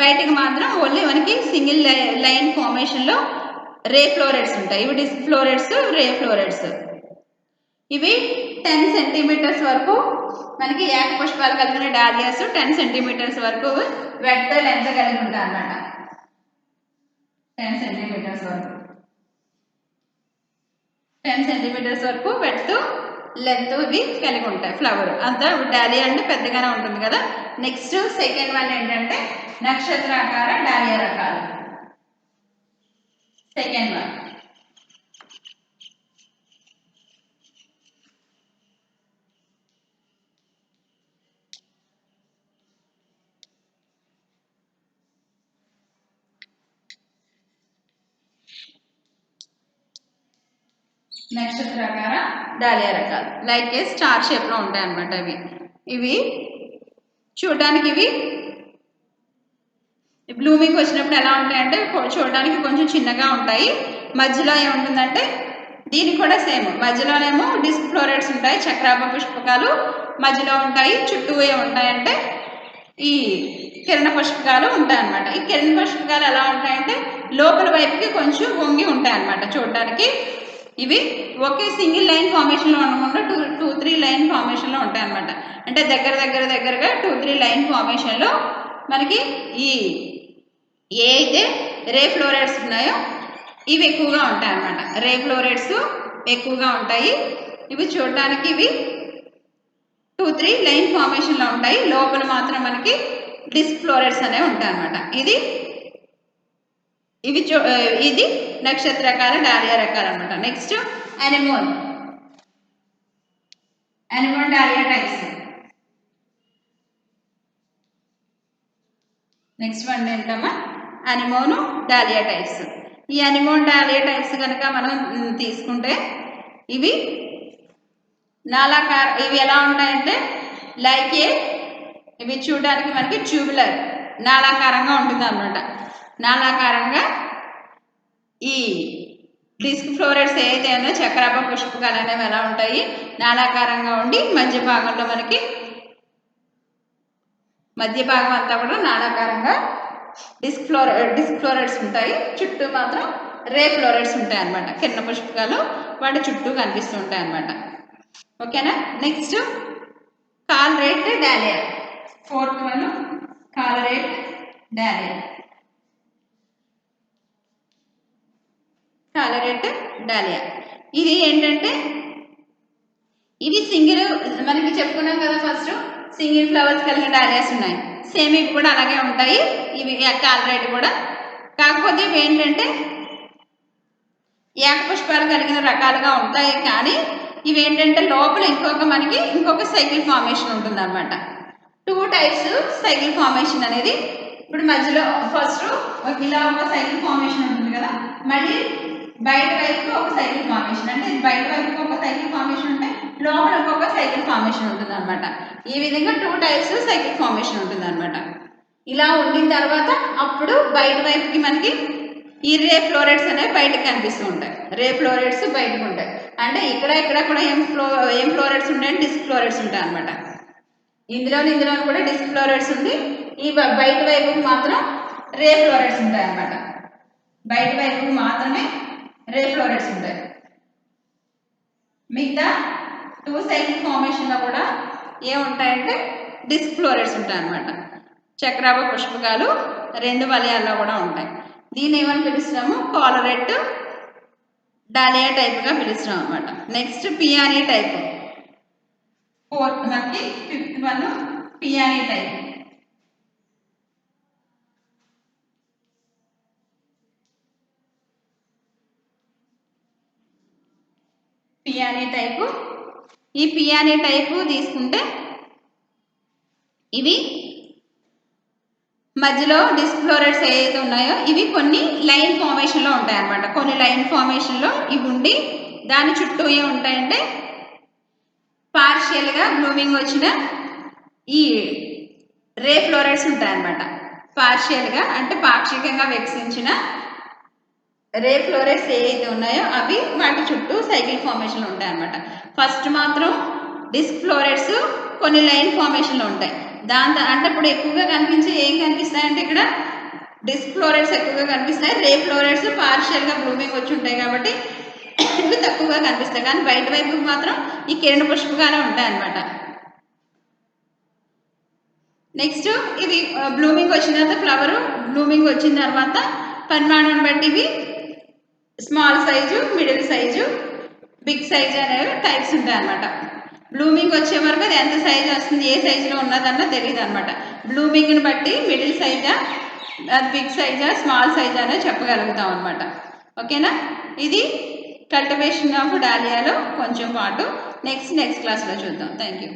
Speaker 1: బయటకు మాత్రం ఓన్లీ మనకి సింగిల్ లైన్ ఫార్మేషన్లో రే ఫ్లోరెట్స్ ఉంటాయి. ఇవి డిస్క్ ఫ్లోరెట్స్, రే ఫ్లోరెట్స్. ఇవి 10 సెంటీమీటర్స్ వరకు మనకి ఏకపుష్పాలు కలిగిన డాలియాస్ 10 సెంటీమీటర్స్ వరకు వెట్ లెంత్ కలిగి ఉంటాయి అన్నమాట. 10 సెంటీమీటర్స్ వరకు 10 సెంటీమీటర్స్ వరకు వెట్ లెంత్ ఇవి కలిగి ఉంటాయి. ఫ్లవర్ అంతా డాలియా అంటే పెద్దగానే ఉంటుంది కదా. నెక్స్ట్ సెకండ్ వన్ ఏంటంటే నక్షత్రాకార డాలియా రకాలు. సెకండ్ వన్ నక్షత్రాకార డాలియా రకాలు లైక్ ఏ స్టార్ షేప్లో ఉంటాయి అన్నమాట. ఇవి చూడడానికి ఇవి బ్లూమింగ్ వచ్చినప్పుడు ఎలా ఉంటాయంటే చూడడానికి కొంచెం చిన్నగా ఉంటాయి. మధ్యలో ఏముంటుందంటే దీనికి కూడా సేమ్, మధ్యలోనేమో డిస్క్ ఫ్లోరెట్స్ ఉంటాయి, చక్రాభ పుష్పకాలు మధ్యలో ఉంటాయి. చుట్టూ ఏముంటాయంటే ఈ కిరణ పుష్పకాలు ఉంటాయి అన్నమాట. ఈ కిరణ పుష్పకాలు ఎలా ఉంటాయంటే లోపల వైపుకి కొంచెం వంగి ఉంటాయి అన్నమాట చూడడానికి. ఇవి ఒకే సింగిల్ లైన్ ఫార్మేషన్లో ఉండకుండా 2-3 లైన్ ఫార్మేషన్లో ఉంటాయి అన్నమాట. అంటే దగ్గరగా 2-3 లైన్ ఫార్మేషన్లో మనకి ఈ ఏ అయితే రే ఫ్లోరెట్స్ ఉన్నాయో ఇవి ఎక్కువగా ఉంటాయి అన్నమాట. రే ఫ్లోరెట్స్ ఎక్కువగా ఉంటాయి. ఇవి చూడడానికి ఇవి 2-3 లైన్ ఫార్మేషన్లో ఉంటాయి. లోపల మాత్రం మనకి డిస్క్ ఫ్లోరెట్స్ అనేవి ఉంటాయి అన్నమాట. ఇది నక్షత్రాకార డాలియా రకాలు అనమాట. Next అనిమోన్ dahlia types. Next one ఏంటమ్మా అనిమోన్ డాలియా టైప్స్. ఈ అనిమోన్ డాలియా టైప్స్ కనుక మనం తీసుకుంటే ఇవి నాలాకార, ఇవి ఎలా ఉంటాయంటే లైక్ ఏ ఇవి చూడడానికి మనకి ట్యూబులర్ నాళాకారంగా ఉంటుంది అన్నమాట. నాళాకారంగా ఈ డిస్క్ ఫ్లోరెట్స్ ఏదైతే ఉందో చక్రాభ పుష్పకాలు అనేవి ఎలా ఉంటాయి నాళాకారంగా ఉండి మధ్య భాగంలో మనకి మధ్య భాగం అంతా కూడా నాళాకారంగా డిస్క్ ఫ్లోరెట్స్ ఉంటాయి. చుట్టూ మాత్రం రే ఫ్లోరెట్స్ ఉంటాయి అన్నమాట. కిరణ పుష్పకాలు వాటి చుట్టూ కనిపిస్తూ ఉంటాయి అన్నమాట. ఓకేనా. Next collarette dahlia. Fourth one collarette dahlia. Collarette dahlia ఇది ఏంటంటే ఇవి సింగిల్, మనకి చెప్పుకున్నాం కదా ఫస్ట్ సింగిల్ ఫ్లవర్స్ కలిగిన డాలియాస్ ఉన్నాయి. సేమ్ ఇవి కూడా అలాగే ఉంటాయి. ఇవి కాలరేట్ కూడా, కాకపోతే ఇవి ఏంటంటే ఏకపుష్పాలు కలిగిన రకాలుగా ఉంటాయి. కానీ ఇవి ఏంటంటే లోపల ఇంకొక సైకిల్ ఫార్మేషన్ ఉంటుంది అనమాట. 2 టైప్స్ సైకిల్ ఫార్మేషన్ అనేది. ఇప్పుడు మధ్యలో ఫస్ట్ ఇలా ఒక సైకిల్ ఫార్మేషన్ ఉంటుంది కదా, మళ్ళీ బయట వైపుకి ఒక సైకిల్ ఫార్మేషన్, అంటే బయట వైపుకి ఒక సైకిల్ ఫార్మేషన్ ఉంటే లోపల ఇంకొక సైకిల్ ఫార్మేషన్ ఉంటుంది అనమాట. ఈ విధంగా 2 టైప్స్ సైకిల్ ఫార్మేషన్ ఉంటుంది అనమాట. ఇలా ఉండిన తర్వాత అప్పుడు బయట వైపుకి మనకి ఈ రే ఫ్లోరెట్స్ అనేవి బయటకు కనిపిస్తూ ఉంటాయి. రే ఫ్లోరెట్స్ బయటకు ఉంటాయి. అంటే ఇక్కడ కూడా ఏం ఫ్లోరెట్స్ ఉంటాయంటే డిస్క్ ఫ్లోరెట్స్ ఉంటాయి అనమాట. ఇందులో కూడా డిస్క్ ఫ్లోరెట్స్ ఉంది. ఈ బయట వైపుకి మాత్రం రే ఫ్లోరెట్స్ ఉంటాయి అనమాట. బయట వైపుకి మాత్రమే రే ఫ్లోరెట్స్ ఉంటాయి. మిగతా 2 సైకిల్ ఫార్మేషన్లో కూడా ఏముంటాయంటే డిస్క్ ఫ్లోరెట్స్ ఉంటాయి అనమాట. చక్రాభ పుష్పకాలు 2 వలయాల్లో కూడా ఉంటాయి. దీన్ని ఏమని పిలుస్తున్నాము కాలరేట్ డాలియా టైప్గా పిలుస్తున్నాం అనమాట. Next peony type. ఫోర్త్ మనకి fifth one peony type. Peony type. ఈ పియానీ టైపు తీసుకుంటే ఇవి మధ్యలో డిస్క్ ఫ్లోరెట్స్ ఏవైతే ఉన్నాయో ఇవి కొన్ని లైన్ ఫార్మేషన్లో ఉంటాయి అన్నమాట. కొన్ని లైన్ ఫార్మేషన్లో ఇవి ఉండి దాని చుట్టూ ఏమి ఉంటాయంటే పార్షియల్గా బ్లూమింగ్ వచ్చిన ఈ రే ఫ్లోరెట్స్ ఉంటాయన్నమాట. పార్షియల్గా అంటే పాక్షికంగా వికసించిన రే ఫ్లోరెట్స్ ఏవైతే ఉన్నాయో అవి వాటి చుట్టూ సైకిల్ ఫార్మేషన్లో ఉంటాయి అన్నమాట. ఫస్ట్ మాత్రం డిస్క్ ఫ్లోరెట్స్ కొన్ని లైన్ ఫార్మేషన్లో ఉంటాయి. దాంతో అంటే ఇప్పుడు ఎక్కువగా కనిపించే ఏం కనిపిస్తాయంటే ఇక్కడ డిస్క్ ఫ్లోరెట్స్ ఎక్కువగా కనిపిస్తాయి. రే ఫ్లోరెట్స్ పార్షియల్గా బ్లూమింగ్ వచ్చి ఉంటాయి కాబట్టి ఇవి తక్కువగా కనిపిస్తాయి. కానీ బయట వైపు మాత్రం ఈ కిరణ పుష్పగానే ఉంటాయి అన్నమాట. నెక్స్ట్ ఇవి బ్లూమింగ్ వచ్చిన తర్వాత ఫ్లవర్ బ్లూమింగ్ వచ్చిన తర్వాత పరిమాణాన్ని బట్టి ఇవి small size, middle size, big size అనేవి టైప్స్ ఉంటాయి అన్నమాట. బ్లూమింగ్ వచ్చే వరకు అది ఎంత సైజు వస్తుంది, ఏ సైజులో ఉన్నదన్నా తెలియదు అనమాట. బ్లూమింగ్ని బట్టి మిడిల్ సైజా, బిగ్ సైజా, స్మాల్ సైజా అనేది చెప్పగలుగుతాం అనమాట. ఓకేనా? ఇది కల్టివేషన్ ఆఫ్ డాలియాలో కొంచెం పాటు నెక్స్ట్ క్లాస్లో చూద్దాం. Thank you.